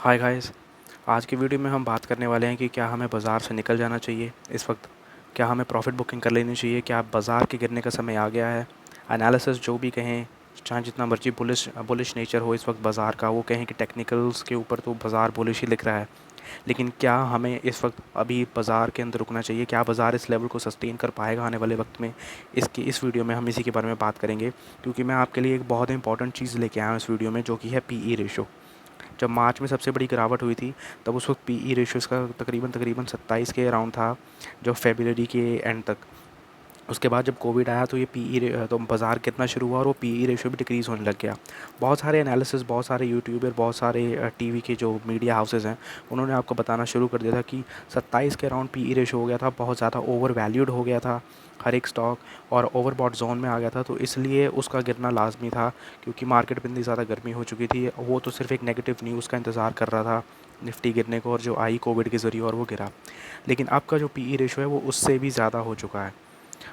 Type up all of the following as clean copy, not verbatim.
Hi guys. आज की video में हम बात करने वाले हैं कि क्या हमें बाज़ार से निकल जाना चाहिए इस वक्त, क्या हमें प्रॉफिट बुकिंग कर लेनी चाहिए, क्या बाज़ार के गिरने का समय आ गया है। एनालिसिस जो भी कहें, चाहे जितना मर्जी बुलिश बुलिश नेचर हो इस वक्त बाज़ार का, वो कहें कि टेक्निकल्स के ऊपर तो बाज़ार बुलिश ही लिख रहा है, लेकिन क्या हमें इस वक्त अभी बाज़ार के अंदर रुकना चाहिए, क्या बाज़ार इस लेवल को सस्टेन कर पाएगा आने वाले वक्त में। इस वीडियो में हम इसी के बारे में बात करेंगे, क्योंकि मैं आपके लिए एक बहुत इंपॉर्टेंट चीज़ लेके आया हूँ इस वीडियो में, जो कि है पीई रेशो। जब मार्च में सबसे बड़ी गिरावट हुई थी, तब उस वक्त पीई रेशियो इसका तकरीबन तकरीबन 27 के अराउंड था, जो फरवरी के एंड तक। उसके बाद जब कोविड आया तो ये तो बाज़ार कितना शुरू हुआ और वो पीई रेशियो भी डिक्रीज़ होने लग गया। बहुत सारे एनालिसिस, बहुत सारे यूट्यूबर, बहुत सारे टीवी के जो मीडिया हाउसेज़ हैं, उन्होंने आपको बताना शुरू कर दिया था कि 27 के अराउंड पीई रेशियो हो गया था, बहुत ज़्यादा ओवर वैल्यूड हो गया था हर एक स्टॉक, और ओवरबॉट जोन में आ गया था, तो इसलिए उसका गिरना लाजमी था, क्योंकि मार्केट में इतनी ज़्यादा गर्मी हो चुकी थी। वो तो सिर्फ एक नेगेटिव न्यूज़ का इंतज़ार कर रहा था निफ्टी गिरने को, और जो आई कोविड के ज़रिए और वो गिरा। लेकिन अब का जो पीई रेशियो है वो उससे भी ज़्यादा हो चुका है,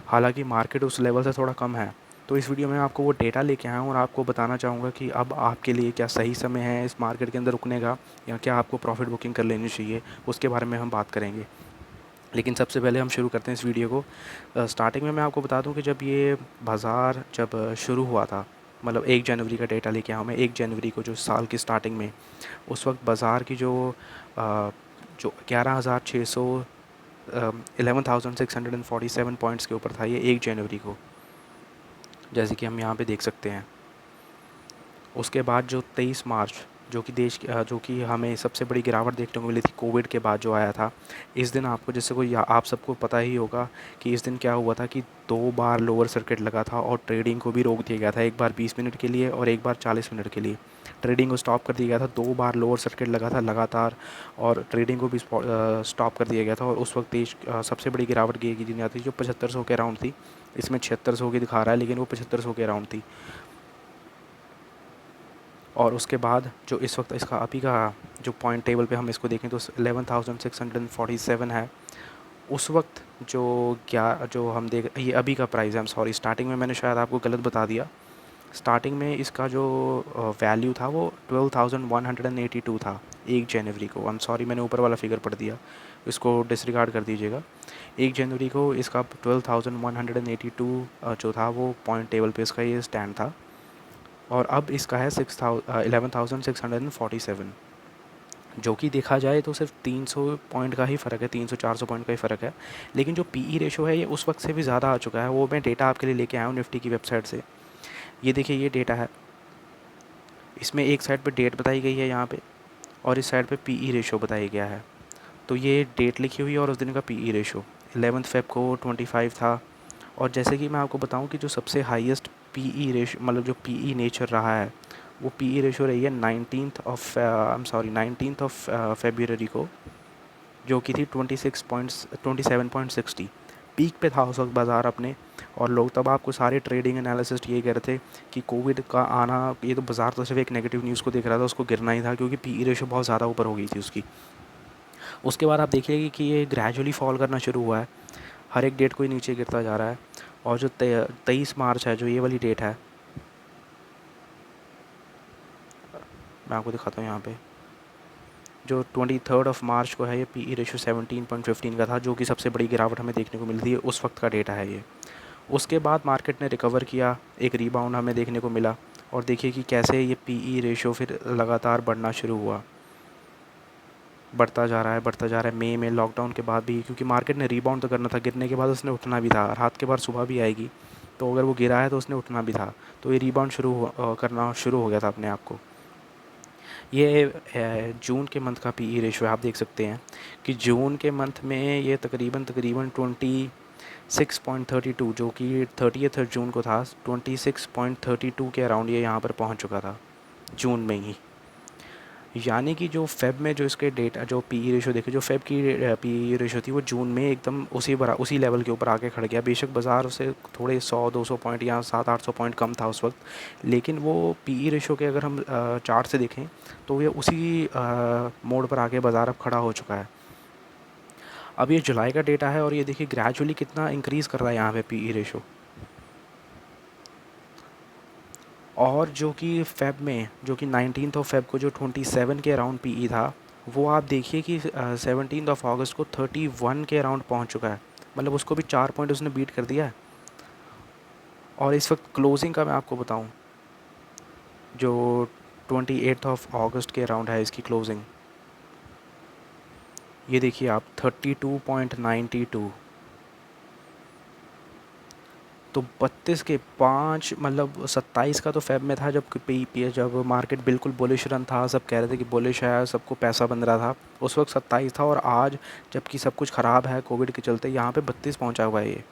हालांकि मार्केट उस लेवल से थोड़ा कम है। तो इस वीडियो में आपको वो डेटा लेके आया हूँ और आपको बताना चाहूँगा कि अब आपके लिए क्या सही समय है इस मार्केट के अंदर रुकने का, या क्या आपको प्रॉफिट बुकिंग कर लेनी चाहिए, उसके बारे में हम बात करेंगे। लेकिन सबसे पहले हम शुरू करते हैं इस वीडियो को। स्टार्टिंग में मैं आपको बता दूं कि जब ये बाज़ार शुरू हुआ था, मतलब 1 जनवरी का डेटा लेके आया हूँ मैं, 1 जनवरी को, जो साल की स्टार्टिंग में, उस वक्त बाज़ार की जो 11,600 11,647 पॉइंट्स के ऊपर था ये 1 जनवरी को, जैसे कि हम यहाँ पे देख सकते हैं। उसके बाद जो 23 मार्च, जो कि जो कि हमें सबसे बड़ी गिरावट देखने को मिली थी कोविड के बाद जो आया था, इस दिन आपको, जैसे कोई आप सबको पता ही होगा कि इस दिन क्या हुआ था कि 2 बार लोअर सर्किट लगा था और ट्रेडिंग को भी रोक दिया गया था, एक बार 20 मिनट के लिए और एक बार 40 मिनट के लिए। ट्रेडिंग को स्टॉप कर दिया गया था, 2 बार लोअर सर्किट लगा था लगातार, और ट्रेडिंग को भी स्टॉप कर दिया गया था। और उस वक्त देश सबसे बड़ी गिरावट की दी जाती थी जो 7500 के अराउंड थी। इसमें 7600 की दिखा रहा है, लेकिन वो 7500 के अराउंड थी। और उसके बाद जो इस वक्त इसका अभी का जो पॉइंट टेबल पे हम इसको देखें तो 11,647 है। उस वक्त जो हम देख, ये अभी का प्राइस है, हम सॉरी, स्टार्टिंग में मैंने शायद आपको गलत बता दिया। स्टार्टिंग में इसका जो वैल्यू था वो 12,182 था 1 जनवरी को। आई एम सॉरी, मैंने ऊपर वाला फिगर पढ़ दिया, इसको डिसरिगार्ड कर दीजिएगा। 1 जनवरी को इसका 12,182 जो था वो पॉइंट टेबल पे इसका ये स्टैंड था, और अब इसका है 11,647, जो कि देखा जाए तो सिर्फ 300 पॉइंट का ही फ़र्क है, 300-400 पॉइंट का ही फ़र्क है। लेकिन जो पीई रेशो है ये उस वक्त से भी ज़्यादा आ चुका है। वो मैं डेटा आपके लिए लेके आया हूँ निफ्टी की वेबसाइट से। ये देखिए, ये डेटा है, इसमें एक साइड पे डेट बताई गई है यहाँ पे, और इस साइड पे पीई रेशो बताया गया है। तो ये डेट लिखी हुई है और उस दिन का पीई रेशो 11 फ़रवरी को 25 था। और जैसे कि मैं आपको बताऊं कि जो सबसे हाईएस्ट पीई रेशो, मतलब जो पीई नेचर रहा है, वो पीई रेशो रही है 19 फरवरी को, जो कि थी 27.60। पीक पे था उस वक्त बाज़ार अपने, और लोग तब, आपको सारे ट्रेडिंग एनालिसिस्ट ये कह रहे थे कि कोविड का आना, ये तो बाज़ार तो सिर्फ एक नेगेटिव न्यूज़ को देख रहा था, उसको गिरना ही था, क्योंकि पीई रेशो बहुत ज़्यादा ऊपर हो गई थी उसकी। उसके बाद आप देखिए कि ये ग्रेजुअली फॉल करना शुरू हुआ है, हर एक डेट को ही नीचे गिरता जा रहा है। और जो 23 मार्च है, जो ये वाली डेट है, मैं आपको दिखाता हूँ यहाँ पे, जो 23 मार्च को है, ये पीई रेशो 17.15 का था, जो कि सबसे बड़ी गिरावट हमें देखने को मिलती है, उस वक्त का डेटा है ये। उसके बाद मार्केट ने रिकवर किया, एक रीबाउंड हमें देखने को मिला, और देखिए कि कैसे ये पीई रेशो फिर लगातार बढ़ना शुरू हुआ, बढ़ता जा रहा है, बढ़ता जा रहा है। मई में लॉकडाउन के बाद भी, क्योंकि मार्केट ने रीबाउंड तो करना था, गिरने के बाद उसने उठना भी था, रात के बाद सुबह भी आएगी, तो अगर वो गिरा है तो उसने उठना भी था। तो ये रीबाउंड करना शुरू हो गया था अपने आप को। ये जून के मंथ का पीई रेशो है, आप देख सकते हैं कि जून के मंथ में ये तकरीबन तकरीबन 26.32, जो कि 30 जून को था, 26.32 के अराउंड ये यहाँ पर पहुँच चुका था जून में ही। यानी कि जो फ़ेब में जो इसके डेटा, जो पीई रेशो देखे, जो फ़ेब की पीई रेशो थी, वो जून में एकदम उसी लेवल के ऊपर आके खड़ गया। बेशक बाज़ार से थोड़े 100-200 पॉइंट या 700-800 पॉइंट कम था उस वक्त, लेकिन वो पीई रेशो के अगर हम चार्ट से देखें तो ये उसी मोड़ पर आके बाज़ार अब खड़ा हो चुका है। अब ये जुलाई का डेटा है, और ये देखिए ग्रेजुअली कितना इंक्रीज़ कर रहा है यहाँ पे पीई रेशो। और जो कि फ़ेब में, जो कि 19 फ़ेब को जो 27 के अराउंड पीई था, वो आप देखिए कि 17 अगस्त को 31 के अराउंड पहुंच चुका है। मतलब उसको भी 4 पॉइंट उसने बीट कर दिया है। और इस वक्त क्लोजिंग का मैं आपको बताऊं, जो 28 अगस्त के अराउंड है इसकी क्लोजिंग, ये देखिए आप 32.92। तो 32 के 5, मतलब 27 का तो फ़ेब में था जब जब मार्केट बिल्कुल बुलिश रन था, सब कह रहे थे कि बुलिश है, सबको पैसा बन रहा था, उस वक्त 27 था। और आज जबकि सब कुछ ख़राब है कोविड के चलते, यहाँ पे 32 पहुँचा हुआ है ये।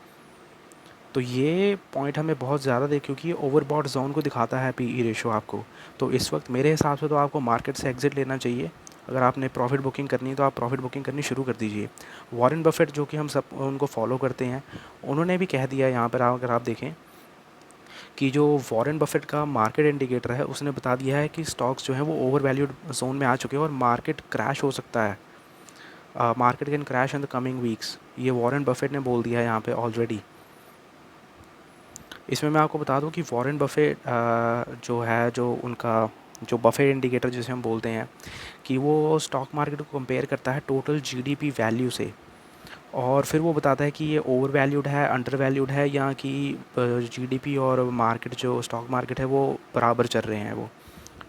तो ये पॉइंट हमें बहुत ज़्यादा दे, क्योंकि ये ओवरबॉट जोन को दिखाता है पीई रेशो आपको। तो इस वक्त मेरे हिसाब से तो आपको मार्केट से एग्ज़िट लेना चाहिए। अगर आपने प्रॉफिट बुकिंग करनी है तो आप प्रॉफिट बुकिंग करनी शुरू कर दीजिए। वॉरेन बफेट, जो कि हम सब उनको फॉलो करते हैं, उन्होंने भी कह दिया यहाँ पर, अगर आप देखें कि जो वॉरेन बफेट का मार्केट इंडिकेटर है, उसने बता दिया है कि स्टॉक्स जो हैं वो ओवर वैल्यूड जोन में आ चुके हैं और मार्केट क्रैश हो सकता है। Market can crash in the coming weeks, ये वॉरेन बफेट ने बोल दिया है यहाँ पे ऑलरेडी। इसमें मैं आपको बता दूं कि वॉरेन बफेट जो है, जो उनका जो बफेट इंडिकेटर जिसे हम बोलते हैं, कि वो स्टॉक मार्केट को कंपेयर करता है टोटल जीडीपी वैल्यू से, और फिर वो बताता है कि ये ओवर वैल्यूड है, अंडर वैल्यूड है, या कि जीडीपी और मार्केट, जो स्टॉक मार्केट है, वो बराबर चल रहे हैं वो।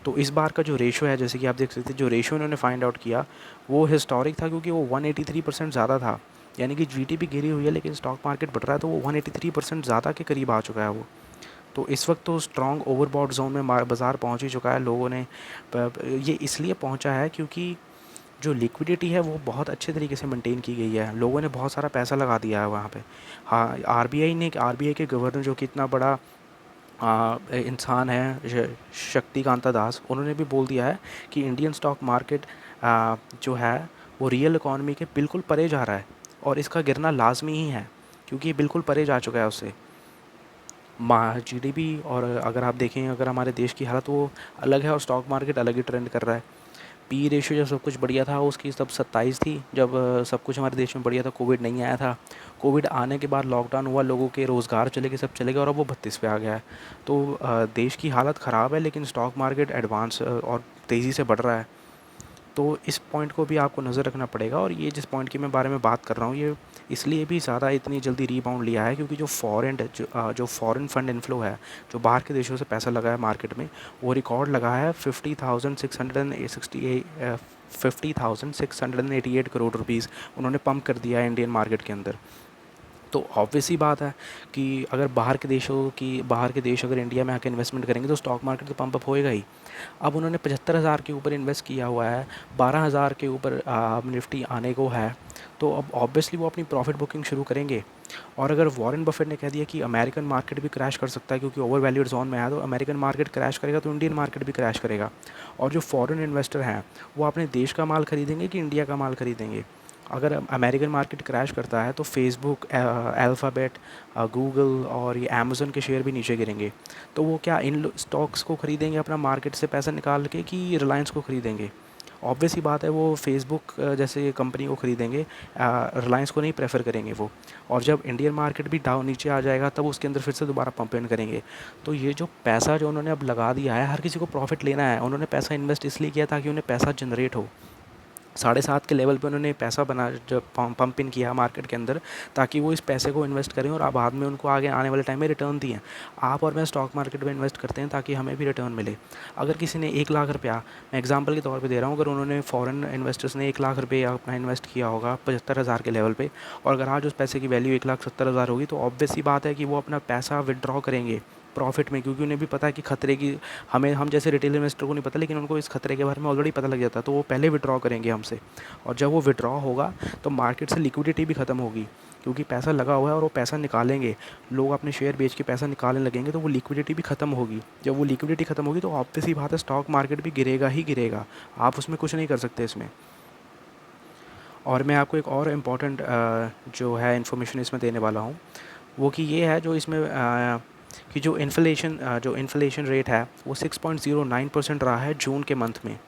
तो इस बार का जो रेशो है, जैसे कि आप देख सकते हैं, जो रेशो इन्होंने फाइंड आउट किया वो हिस्टोरिक था, क्योंकि वो 183% ज़्यादा था। यानी कि जीडीपी गिरी हुई है लेकिन स्टॉक मार्केट बढ़ रहा है, तो वो 183% ज़्यादा के करीब आ चुका है वो। तो इस वक्त तो स्ट्रॉन्ग ओवरबॉट जोन में बाज़ार पहुंच ही चुका है। लोगों ने ये इसलिए पहुंचा है क्योंकि जो लिक्विडिटी है वो बहुत अच्छे तरीके से मेंटेन की गई है। लोगों ने बहुत सारा पैसा लगा दिया है वहाँ पे। हाँ, आरबीआई के गवर्नर, जो कि इतना बड़ा इंसान है, शक्तिकांता दास, उन्होंने भी बोल दिया है कि इंडियन स्टॉक मार्केट जो है वो रियल इकॉनमी के बिल्कुल परे जा रहा है, और इसका गिरना लाजमी ही है, क्योंकि ये बिल्कुल परे जा चुका है उससे। जीडीपी, और अगर आप देखें, अगर हमारे देश की हालत वो अलग है और स्टॉक मार्केट अलग ही ट्रेंड कर रहा है। पी रेशियो जब सब कुछ बढ़िया था उसकी तब 27 थी, जब सब कुछ हमारे देश में बढ़िया था, कोविड नहीं आया था। कोविड आने के बाद लॉकडाउन हुआ, लोगों के रोज़गार चले गए, सब चले गए, और अब वो 32 पे आ गया है। तो देश की हालत ख़राब है, लेकिन स्टॉक मार्केट एडवांस और तेज़ी से बढ़ रहा है। तो इस पॉइंट को भी आपको नज़र रखना पड़ेगा। और ये जिस पॉइंट की मैं बारे में बात कर रहा हूँ, ये इसलिए भी ज़्यादा इतनी जल्दी रीबाउंड लिया है, क्योंकि जो फॉरेन फंड इनफ्लो है, जो बाहर के देशों से पैसा लगा है मार्केट में, वो रिकॉर्ड लगा है 50,688 करोड़ रुपीज़ उन्होंने पंप कर दिया है इंडियन मार्केट के अंदर। तो ऑब्वियस ही बात है कि अगर बाहर के देश अगर इंडिया में आके इन्वेस्टमेंट करेंगे तो स्टॉक मार्केट तो पंप अप होएगा ही। अब उन्होंने 75,000 के ऊपर इन्वेस्ट किया हुआ है, 12,000 के ऊपर निफ्टी आने को है, तो अब ऑब्वियसली वो अपनी प्रॉफिट बुकिंग शुरू करेंगे। और अगर वॉरेन बफेट ने कह दिया कि अमेरिकन मार्केट भी क्रैश कर सकता है क्योंकि ओवर वैल्यूड जोन में है, तो अमेरिकन मार्केट क्रैश करेगा तो इंडियन मार्केट भी क्रैश करेगा। और जो फॉरेन इन्वेस्टर हैं वो अपने देश का माल खरीदेंगे कि इंडिया का माल खरीदेंगे। अगर अमेरिकन मार्केट क्रैश करता है तो फेसबुक, अल्फ़ाबेट, गूगल और ये अमेज़न के शेयर भी नीचे गिरेंगे। तो वो क्या इन स्टॉक्स को ख़रीदेंगे अपना मार्केट से पैसा निकाल के, कि रिलायंस को ख़रीदेंगे? ऑब्वियस ही बात है, वो फेसबुक जैसे कंपनी को ख़रीदेंगे, रिलायंस को नहीं प्रेफर करेंगे वो। और जब इंडियन मार्केट भी डाउन नीचे आ जाएगा तब उसके अंदर फिर से दोबारा पंप इन करेंगे। तो ये जो पैसा जो उन्होंने अब लगा दिया है, हर किसी को प्रॉफिट लेना है। उन्होंने पैसा इन्वेस्ट इसलिए किया ताकि उन्हें पैसा जनरेट हो। 7.5 के लेवल पे उन्होंने पैसा बना, जब पंप इन किया मार्केट के अंदर, ताकि वो इस पैसे को इन्वेस्ट करें और बाद में उनको आगे आने वाले टाइम में रिटर्न दिए। आप और मैं स्टॉक मार्केट में इन्वेस्ट करते हैं ताकि हमें भी रिटर्न मिले। अगर किसी ने 1 लाख रुपया, मैं एग्जांपल के तौर पे दे रहा हूँ, अगर उन्होंने फॉरेन इन्वेस्टर्स ने 1 लाख रुपये अपना इन्वेस्ट किया होगा 75,000 के लेवल पे, और अगर आज उस पैसे की वैल्यू 1,70,000 होगी, तो ऑब्वियस सी बात है कि वो अपना पैसा विड्रॉ करेंगे प्रॉफिट में, क्योंकि उन्हें भी पता है कि खतरे की, हम जैसे रिटेल इन्वेस्टर को नहीं पता, लेकिन उनको इस खतरे के बारे में ऑलरेडी पता लग जाता है, तो वो पहले विड्रॉ करेंगे हमसे। और जब वो विड्रॉ होगा तो मार्केट से लिक्विडिटी भी ख़त्म होगी, क्योंकि पैसा लगा हुआ है और वो पैसा निकालेंगे, लोग अपने शेयर बेच के पैसा निकालने लगेंगे, तो वो लिक्विडिटी भी ख़त्म होगी। जब वो लिक्विडिटी ख़त्म होगी तो ऑब्वियस ही बात है, स्टॉक मार्केट भी गिरेगा ही गिरेगा, आप उसमें कुछ नहीं कर सकते इसमें। और मैं आपको एक और इम्पॉर्टेंट जो है इन्फॉर्मेशन इसमें देने वाला हूँ, वो कि ये है, जो इसमें कि जो इन्फ्लेशन रेट है वो 6.09% रहा है जून के मंथ में।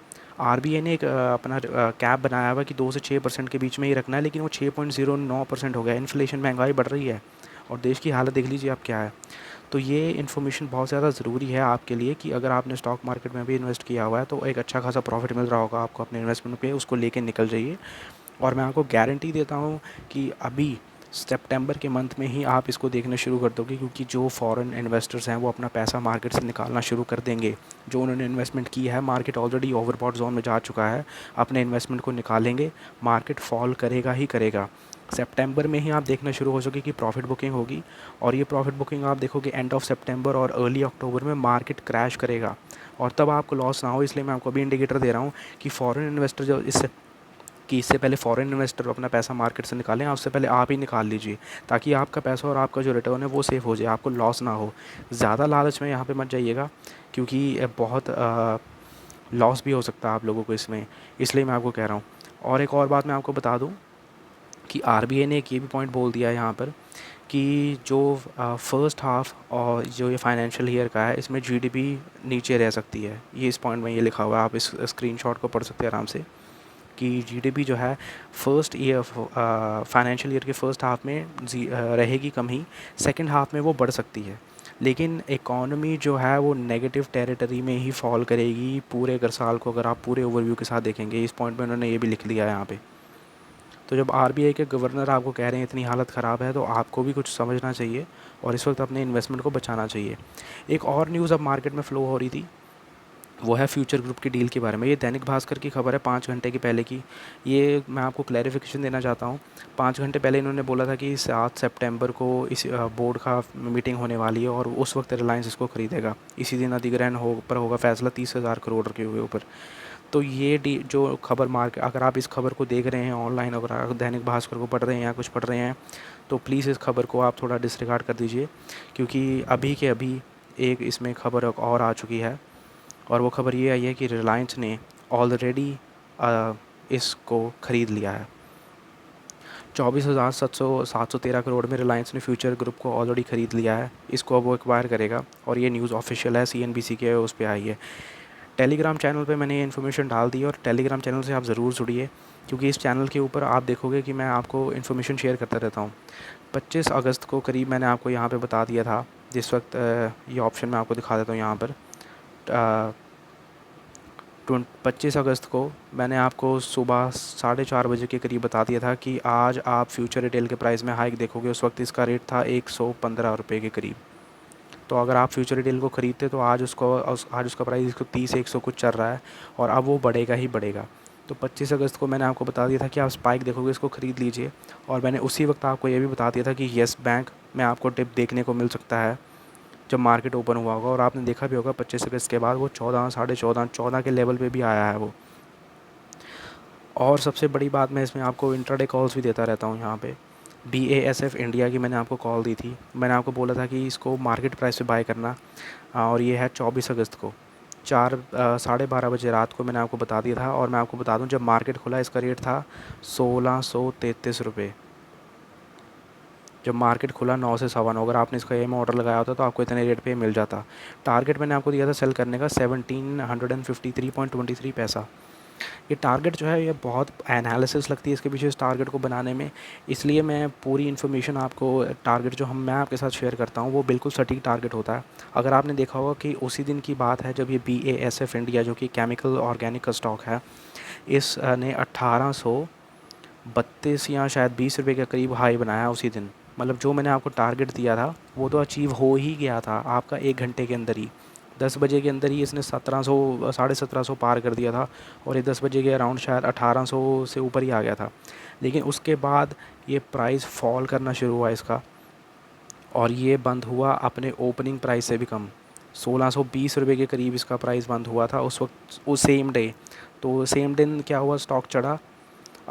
आरबीआई ने एक अपना कैप बनाया हुआ कि 2 से 6% के बीच में ही रखना है, लेकिन वो 6.09% हो गया। इन्फ्लेशन, महंगाई बढ़ रही है और देश की हालत देख लीजिए आप क्या है। तो ये इन्फॉर्मेशन बहुत ज़्यादा ज़रूरी है आपके लिए कि अगर आपने स्टॉक मार्केट में भी इन्वेस्ट किया हुआ है तो एक अच्छा खासा प्रॉफिट मिल रहा होगा आपको अपने इन्वेस्टमेंट पे, उसको लेके निकल जाइए। और मैं आपको गारंटी देता हूँ कि अभी सितंबर के मंथ में ही आप इसको देखना शुरू कर दोगे, क्योंकि जो फॉरेन इन्वेस्टर्स हैं वो अपना पैसा मार्केट से निकालना शुरू कर देंगे। जो उन्होंने इन्वेस्टमेंट की है, मार्केट ऑलरेडी ओवरबॉट जोन में जा चुका है, अपने इन्वेस्टमेंट को निकालेंगे, मार्केट फॉल करेगा ही करेगा। सितंबर में ही आप देखना शुरू हो सके कि प्रॉफिट बुकिंग होगी, और ये प्रॉफिट बुकिंग आप देखोगे एंड ऑफ सितंबर और अर्ली अक्टूबर में मार्केट क्रैश करेगा, और तब आपको लॉस ना हो। इसलिए मैं आपको अभी इंडिकेटर दे रहा हूँ कि फॉरेन इन्वेस्टर जो इससे पहले फॉरेन इन्वेस्टर अपना पैसा मार्केट से निकालें, उससे पहले आप ही निकाल लीजिए, ताकि आपका पैसा और आपका जो रिटर्न है वो सेफ हो जाए, आपको लॉस ना हो। ज़्यादा लालच में यहाँ पे मत जाइएगा, क्योंकि बहुत लॉस भी हो सकता है आप लोगों को इसमें, इसलिए मैं आपको कह रहा हूँ। और एक और बात मैं आपको बता दूँ कि आरबीआई ने एक ये भी पॉइंट बोल दिया है यहाँ पर कि जो फर्स्ट हाफ और जो ये फाइनेंशियल ईयर का है, इसमें जीडीपी नीचे रह सकती है। ये इस पॉइंट में ये लिखा हुआ है, आप इस स्क्रीनशॉट को पढ़ सकते हैं आराम से, कि जीडीपी जो है फर्स्ट ईयर फाइनेंशियल ईयर के फर्स्ट हाफ में रहेगी कम ही, सेकंड हाफ में वो बढ़ सकती है। लेकिन इकॉनमी जो है वो नेगेटिव टेरिटरी में ही फॉल करेगी पूरे अगर साल को, अगर आप पूरे ओवरव्यू के साथ देखेंगे। इस पॉइंट पे उन्होंने ये भी लिख दिया है यहाँ पे। तो जब आरबीआई के गवर्नर आपको कह रहे हैं इतनी हालत ख़राब है, तो आपको भी कुछ समझना चाहिए और इस वक्त अपने इन्वेस्टमेंट को बचाना चाहिए। एक और न्यूज़ अब मार्केट में फ़्लो हो रही थी, वो है फ्यूचर ग्रुप की डील के बारे में। ये दैनिक भास्कर की खबर है 5 घंटे की पहले की। ये मैं आपको क्लैरिफिकेशन देना चाहता हूँ। 5 घंटे पहले इन्होंने बोला था कि 7 सितंबर को इस बोर्ड का मीटिंग होने वाली है और उस वक्त रिलायंस इसको खरीदेगा। इसी दिन अधिग्रहण पर होगा फैसला 30,000 करोड़ के ऊपर। तो ये जो खबर अगर आप इस खबर को देख रहे हैं ऑनलाइन, अगर आप दैनिक भास्कर को पढ़ रहे हैं या कुछ पढ़ रहे हैं, तो प्लीज़ इस खबर को आप थोड़ा डिसरिगार्ड कर दीजिए, क्योंकि अभी के अभी एक इसमें खबर और आ चुकी है। और वो खबर ये आई है कि रिलायंस ने ऑलरेडी इसको ख़रीद लिया है। 24,713 करोड़ में रिलायंस ने फ्यूचर ग्रुप को ऑलरेडी ख़रीद लिया है। इसको अब वो एक्वायर करेगा, और ये न्यूज़ ऑफिशियल है, सीएनबीसी के उस पर आई है। टेलीग्राम चैनल पे मैंने ये इन्फॉर्मेशन डाल दी है, और टेलीग्राम चैनल से आप ज़रूर जुड़िए, क्योंकि इस चैनल के ऊपर आप देखोगे कि मैं आपको इन्फॉर्मेशन शेयर करता रहता हूँ। 25 अगस्त को करीब मैंने आपको यहाँ पे बता दिया था, जिस वक्त ये ऑप्शन मैं आपको दिखा देता हूँ यहाँ पर। 25 अगस्त को मैंने आपको सुबह 4:30 बजे के करीब बता दिया था कि आज आप फ्यूचर रिटेल के प्राइस में हाइक देखोगे। उस वक्त इसका रेट था 115 रुपये के करीब। तो अगर आप फ्यूचर रिटेल को ख़रीदते तो आज उसका प्राइस 130-100 कुछ चल रहा है, और अब वो बढ़ेगा ही बढ़ेगा। तो 25 अगस्त को मैंने आपको बता दिया था कि आप स्पाइक देखोगे, इसको ख़रीद लीजिए। और मैंने उसी वक्त आपको ये भी बता दिया था कि येस बैंक में आपको टिप देखने को मिल सकता है जब मार्केट ओपन हुआ होगा। और आपने देखा भी होगा 25 अगस्त के बाद वो 14, 14.5, 14 के लेवल पे भी आया है वो। और सबसे बड़ी बात, मैं इसमें आपको इंट्राडे कॉल्स भी देता रहता हूँ यहाँ पे। BASF इंडिया की मैंने आपको कॉल दी थी, मैंने आपको बोला था कि इसको मार्केट प्राइस से बाय करना, और ये है 24 अगस्त को 12:30 बजे रात को मैंने आपको बता दिया था। और मैं आपको बता दूं, जब मार्केट खुला इसका रेट था 1633 रुपये। जब मार्केट खुला 9 से 9:15, अगर आपने इसका एम ऑर्डर लगाया होता तो आपको इतने रेट पे मिल जाता। टारगेट मैंने आपको दिया था सेल करने का 1753.23 पैसा। ये टारगेट जो है, ये बहुत एनालिसिस लगती है इसके पीछे इस टारगेट को बनाने में, इसलिए मैं पूरी इन्फॉर्मेशन आपको, टारगेट जो मैं आपके साथ शेयर करता हूँ वो बिल्कुल सटीक टारगेट होता है। अगर आपने देखा होगा कि उसी दिन की बात है जब ये BASF इंडिया, जो कि केमिकल ऑर्गेनिक का स्टॉक है, इस ने 1832 या शायद 20 रुपये के करीब हाई बनाया उसी दिन। मतलब जो मैंने आपको टारगेट दिया था वो तो अचीव हो ही गया था आपका 1 घंटे के अंदर ही। 10 बजे के अंदर ही इसने 1700, 1750 पार कर दिया था, और ये 10 बजे के अराउंड शायद 1800 से ऊपर ही आ गया था। लेकिन उसके बाद ये प्राइस फॉल करना शुरू हुआ इसका, और ये बंद हुआ अपने ओपनिंग प्राइस से भी कम। 1620 रुपये के करीब इसका प्राइस बंद हुआ था उस वक्त, उस सेम डे। तो सेम दिन क्या हुआ, स्टॉक चढ़ा।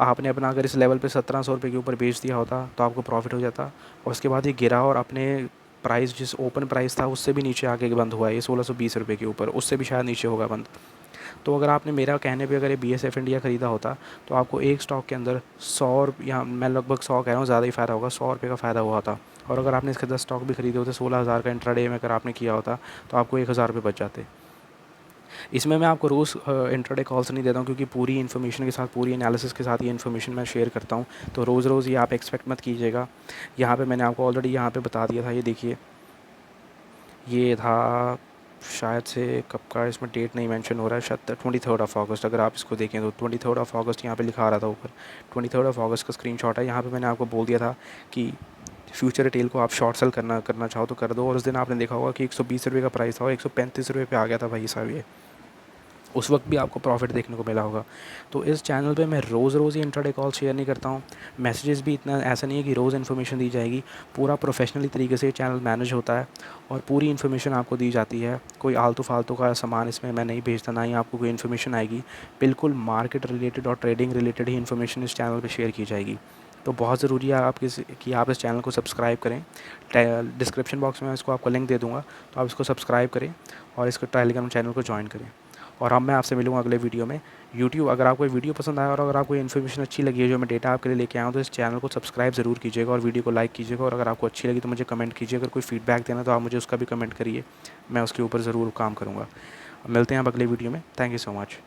आपने अपना अगर इस लेवल पे 1700 रुपये के ऊपर बेच दिया होता तो आपको प्रॉफिट हो जाता, और उसके बाद ये गिरा और अपने प्राइस, जिस ओपन प्राइस था उससे भी नीचे आके बंद हुआ है। ये 1620 रुपये के ऊपर, उससे भी शायद नीचे होगा बंद। तो अगर आपने मेरा कहने पे अगर ये BASF इंडिया ख़रीदा होता तो आपको एक स्टॉक के अंदर 100, या मैं लगभग 100 कह रहा हूँ, ज़्यादा ही फ़ायदा होगा, 100 रुपये का फ़ायदा हुआ था। और अगर आपने इसके 10 स्टॉक भी खरीदे होते, 16,000 का इंट्राडे में अगर आपने किया होता तो आपको 1,000 रुपये बच जाते। इसमें मैं आपको रोज़ इंट्राडे कॉल्स नहीं देता हूँ, क्योंकि पूरी इन्फॉर्मेशन के साथ, पूरी एनालिसिस के साथ ये इन्फॉर्मेशन मैं शेयर करता हूँ। तो रोज़ रोज़ ये आप एक्सपेक्ट मत कीजिएगा। यहाँ पे मैंने आपको ऑलरेडी यहाँ पे बता दिया था, ये देखिए, ये था शायद से कब का, इसमें डेट नहीं मेंशन हो रहा है, शायद 23 ऑफ अगस्त। अगर आप इसको देखें तो 23 ऑफ अगस्त यहाँ पे लिखा आ रहा था ऊपर, 23 ऑफ अगस्त का स्क्रीनशॉट है। यहाँ पे मैंने आपको बोल दिया था कि फ्यूचर रिटेल को आप शॉर्ट सेल करना चाहो तो कर दो, और उस दिन आपने देखा होगा कि 120 रुपये का प्राइस था और 135 रुपये पे आ गया था भाई साहब ये। उस वक्त भी आपको प्रॉफिट देखने को मिला होगा। तो इस चैनल पे मैं रोज़ रोज़ ही इंट्राडे कॉल शेयर नहीं करता हूँ। मैसेजेस भी इतना ऐसा नहीं है कि रोज़ इन्फॉर्मेशन दी जाएगी। पूरा प्रोफेशनली तरीके से ये चैनल मैनेज होता है और पूरी इन्फॉर्मेशन आपको दी जाती है। कोई आलतू फालतू का सामान इसमें मैं नहीं भेजता, ना ही आपको कोई इन्फॉर्मेशन आएगी। बिल्कुल मार्केट रिलेटेड और ट्रेडिंग रिलेटेड ही इन्फॉर्मेशन इस चैनल पर शेयर की जाएगी। तो बहुत ज़रूरी है कि आप इस चैनल को सब्सक्राइब करें। डिस्क्रिप्शन बॉक्स में इसको आपको लिंक दे दूँगा, तो आप इसको सब्सक्राइब करें और इसको टेलीग्राम चैनल को ज्वाइन करें। और अब मैं आपसे मिलूँगा अगले वीडियो में। यूट्यूब, अगर आपको वीडियो पसंद आया और अगर आपको इन्फॉर्मेशन अच्छी लगी है जो मैं डेटा आपके लिए लेके आया हूँ, तो इस चैनल को सब्सक्राइब ज़रूर कीजिएगा और वीडियो को लाइक कीजिएगा। और अगर आपको अच्छी लगी तो मुझे कमेंट कीजिए। अगर कोई फीडबैक देना तो आप मुझे उसका भी कमेंट करिए, मैं उसके ऊपर ज़रूर काम करूँगा। मिलते हैं अब अगले वीडियो में। Thank you so much.